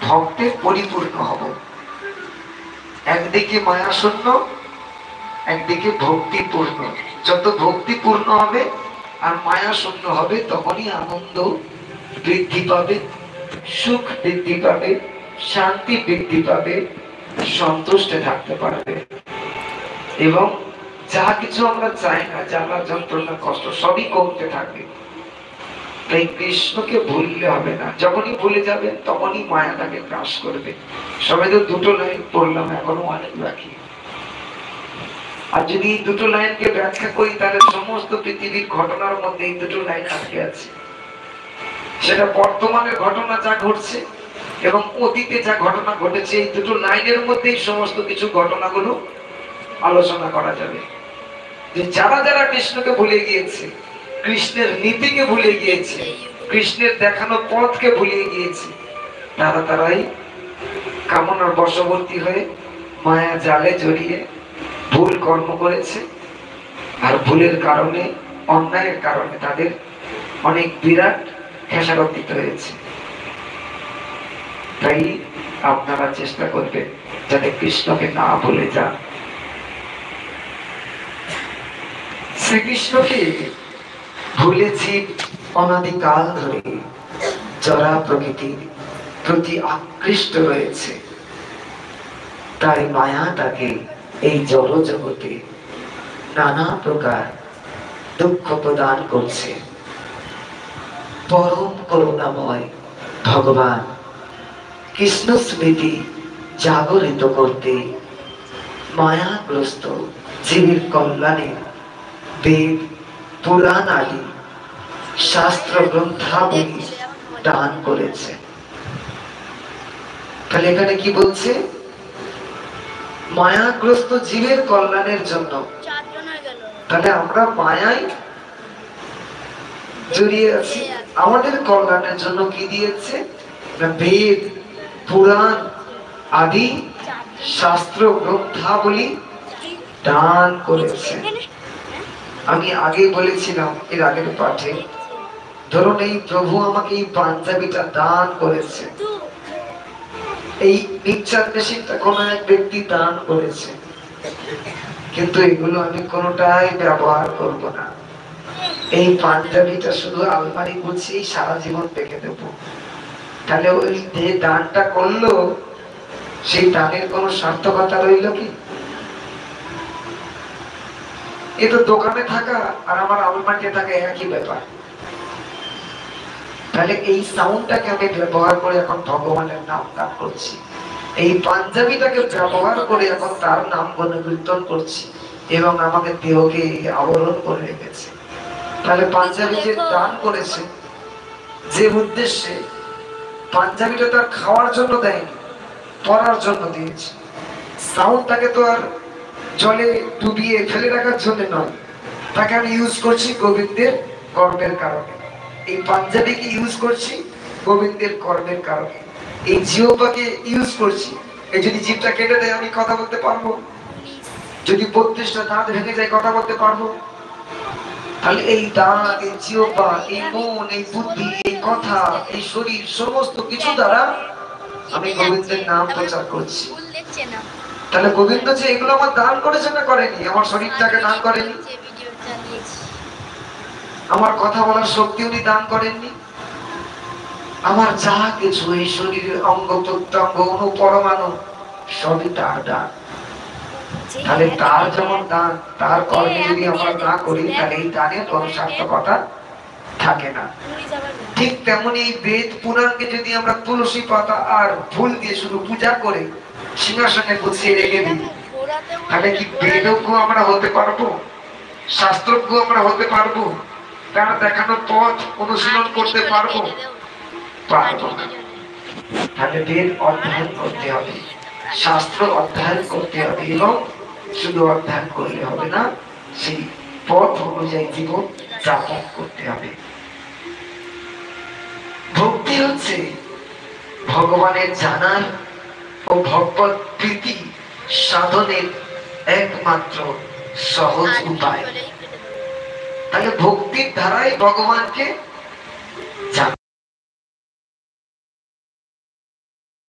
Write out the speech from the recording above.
ভক্তে পরিপূর্ণ হব। একদিকে মায়া শূন্য, একদিকে ভক্তিপূর্ণ। যত ভক্তিপূর্ণ হবে আর মায়া শূন্য হবে, তখনই আনন্দ বৃদ্ধি পাবে, সুখ বৃদ্ধি পাবে, শান্তি বৃদ্ধি পাবে, সন্তুষ্টে থাকতে পারবে। এবং যা কিছু আমরা চাই না, জ্বালা যন্ত্রণা কষ্ট সবই কমতে থাকবে। তাই কৃষ্ণকে ভুললে হবে না। যখনই ভুলে যাবেন তখনই মায়া তাকে গ্রাস করবে। সবাই তো দুটো লাইন পড়লাম, এখনো অনেক বাকি। আর যদি এই দুটো লাইনকে ব্যাখ্যা করি, তাহলে সমস্ত পৃথিবীর ঘটনার মধ্যে এই দুটো লাইন আটকে আছে। সেটা বর্তমানের ঘটনা যা ঘটছে এবং অতীতে যা ঘটনা ঘটেছে, এই দুটো লাইনের মধ্যেই সমস্ত কিছু ঘটনাগুলো আলোচনা করা যাবে। যে যারা যারা কৃষ্ণকে ভুলে গিয়েছে, কৃষ্ণের নীতিকে ভুলে গিয়েছে, কৃষ্ণের দেখানো পথকে ভুলে গিয়েছে, তারাই কামনার বশবর্তী হয়ে মায়া জালে জড়িয়ে ভুল কর্ম করেছে। আর ভুলের কারণে, অন্যায়ের কারণে তাদের অনেক বিরাট খেসারত দিতে হয়েছে। তাই আপনারা চেষ্টা করবেন যাতে কৃষ্ণকে না ভুলে যান। শ্রীকৃষ্ণকে ভুলেছি অনাদিকাল ধরে, জরা প্রকৃতির প্রতি আকৃষ্ট রয়েছে। তাই মায়া তাকে এই জড় জগতে নানা প্রকার দুঃখ প্রদান করছে। পরম করুণাময় ভগবান কৃষ্ণ স্মৃতি জাগরিত করতে মায়াগ্রস্ত জীবের কল্যাণে বেদ, পুরাণ আদি শাস্ত্র গ্রন্থাবলী দান করেছে। তাহলে এখানে কি বলছে? মায়াগ্রস্ত জীবের কল্যাণের জন্য। তাহলে আমরা মায়ায় জড়িয়ে আছি, আমাদের কল্যাণের জন্য কি দিয়েছে? বেদ, পুরাণ আদি শাস্ত্র গ্রন্থাবলী দান করেছে। আমি আগে বলেছিলাম এর আগের পাঠে, ধরুন এই প্রভু আমাকে এই পাঞ্জাবিটা দান করেছে, এই মিক্সচার মেশিনটা কোন এক ব্যক্তি দান করেছে, কিন্তু এগুলো আমি কোনোটাই ব্যবহার করব না। এই পাঞ্জাবিটা শুধু আলমারি গুছিয়ে সারা জীবন রেখে দেব। তাহলে ওই যে দানটা করলো, সেই দানের কোনো সার্থকতা রইল কি? এ তো দোকানে থাকা আর আমার আলমারিতে থাকা একই ব্যাপার। তাহলে এই সাউন্ডটাকে আমি ব্যবহার করে এখন ভগবানের নাম গান করছি, এই পাঞ্জাবিটাকে ব্যবহার করে এখন তার নাম গুণকীর্তন করছি, এবং আমাকে দেহকে আবরণ করে রেখেছে। তাহলে পাঞ্জাবি যে দান করেছে, যে উদ্দেশ্যে, পাঞ্জাবিটা তার খাওয়ার জন্য দেয়নি, পরার জন্য দিয়েছে। সাউন্ডটাকে তো আর জলে ডুবিয়ে ফেলে রাখার জন্য নয়, তাকে আমি ইউজ করছি গোবিন্দের কর্মের কারণে। এই পাঞ্জাবিকে ইউজ করছি গোবিন্দের কর্মের কারণে। এই জিহ্বাকে ইউজ করছি, এই যদি জিভটা কেটে দেয় আমি কথা বলতে পারবো? যদি 32টা দাঁত ভেঙে যায় কথা বলতে পারবো? তাহলে এই দাঁত, এই জিহ্বা, এই মন, এই বুদ্ধি, এই কথা, এই শরীর, সমস্ত কিছু দ্বারা আমি গোবিন্দের নাম প্রচার করছি। তাহলে গোবিন্দ যে এগুলো আমার দান করেছে না করেনি? আমার শরীরটাকে দান করেনি, আমার কথা বলার শক্তি উনি দান করেননি, আমার যা কিছু এই শরীরের অঙ্গ প্রত্যঙ্গ অনুপরমাণু সবই তার দান। তাহলে তার যেমন দান, তার কর্মে যদি আমরা না করি, তাহলে এই দানের কোনো সার্থকতা থাকে না। ঠিক তেমনি এই বেদ পুরাণকে যদি আমরা তুলসী পাতা আর ফুল দিয়ে শুধু পূজা করে সিংহাসনে গুছিয়ে রেখে দিই, তাহলে কি বেদজ্ঞ আমরা হতে পারবো? শাস্ত্রজ্ঞ আমরা হতে পারবো? তার দেখানো পথ অনুশীলন করতে পারবো? পারবো না। তাহলে বেদ অধ্যয়ন করতে হবে, শাস্ত্র অধ্যয়ন করতে হবে, এবং শুধু অধ্যয়ন করলে হবে না, সেই পথ অনুযায়ী জীবন যাপন করতে হবে। ভক্তি হচ্ছে ভগবানের জানার ও ভগবত প্রীতি সাধনের একমাত্র সহজ উপায়। তাহলে ভক্তির দ্বারাই ভগবানকে জানা।